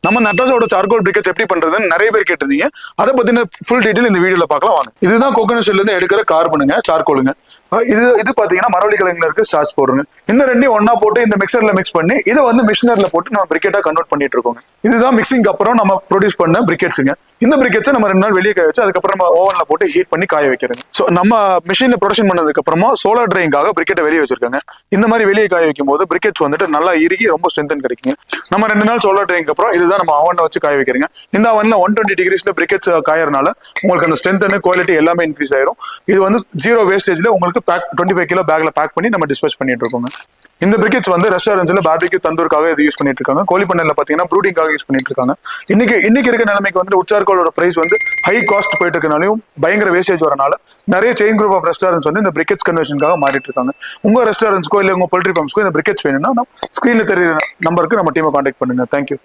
நம்ம நட்டாஸோட charcoal briquettes எப்படி பண்றதுன்னு நிறைய பேர் கேட்டிருந்தீங்க. அதை பத்தின ஃபுல் டீடைல் இந்த வீடியோல பார்க்கலாம் வாங்க. இதுதான் கோகோனட் ஷெல்ல இருந்து எடுக்கிற கார்பனுங்க, சார்கோலுங்க. இது பாத்தீங்கன்னா மரவள்ளி கிழங்குல இருக்க ஸ்டார்ச் பவுடருங்க. இந்த ரெண்டையும் ஒன்னா போட்டு இந்த மிக்சர்ல மிக்ஸ் பண்ணி இதை வந்து மிஷினர்ல போட்டு நம்ம பிரிக்கெட்டா கன்வெர்ட் பண்ணிட்டு இருக்கோங்க. இதுதான் மிக்சிங் அப்புறம் நம்ம ப்ரொடியூஸ் பண்ண பிரிக்கெட்ஸுங்க. இந்த பிரிக்கெட்ஸை நம்ம 2 நாள் வெளியே காய வச்சு அதுக்கப்புறம் நம்ம ஓவன்ல போட்டு ஹீட் பண்ணி காய வைக்கிறோங்க. ஸோ நம்ம மிஷின்ல ப்ரொடக்ஷன் பண்ணதுக்கு அப்புறமா சோலார் ட்ரைங்காக பிரிக்கெட்டை வெளியே வச்சிருக்காங்க. இந்த மாதிரி வெளியே காய வைக்கும் போது பிரிக்கெட்ஸ் வந்துட்டு நல்லா இறுகி ரொம்ப ஸ்ட்ரென்த் கிடைக்குங்க. நம்ம 2 நாள் சோலார் ட்ரைங்க்கு அப்புறம் இதுதான் நம்ம அவன்ல வச்சு காய வைக்கிறீங்க. இந்த அவன்ல 120 டிகிரிஸ்ல பிரிக்கெட்ஸ் காயறனால உங்களுக்கு அந்த ஸ்ட்ரென்த் குவாலிட்டி எல்லாமே இன்க்ரீஸ் ஆயிரும். இது வந்து 0 வேஸ்டேஜ்ல உங்களுக்கு 25 கிலோ பேக்ல பேக் பண்ணி நம்ம டிஸ்பேச் பண்ணிட்டு இருக்கோங்க. இந்த பிரிக்கெட்ஸ் வந்து ரெஸ்டாரண்ட்ஸ்ல பார்பிக்யூ தந்தூருக்காக இது யூஸ் பண்ணிட்டு இருக்காங்க. கோழி பண்ணையில பாத்தீங்கன்னா ப்ரூடிங்காக யூஸ் பண்ணிட்டு இருக்காங்க. இன்னைக்கு இருக்க நிலைமைக்கு வந்து உச்சார்கோலோட பிரைஸ் வந்து ஹை காஸ்ட் போயிட்டு இருக்கனாலையும் பயங்கர வேஸ்டேஜ் வரனால நிறைய செயின் குரூப் ஆஃப் ரெஸ்டாரண்ட்ஸ் வந்து இந்த பிரிக்கெட்ஸ் கன்வர்ஷனுக்காக மாறிட்டு இருக்காங்க. உங்க ரெஸ்டாரண்ட்ஸ்க்கோ இல்ல உங்க போல்ட்ரி ஃபார்ம்ஸ்க்கோ இந்த பிரிக்கெட்ஸ் வேணும்னா ஸ்கிரீன்ல தெரியுற நம்பருக்கு நம்ம டீமை கான்டாக்ட் பண்ணுங்க. தேங்க்யூ.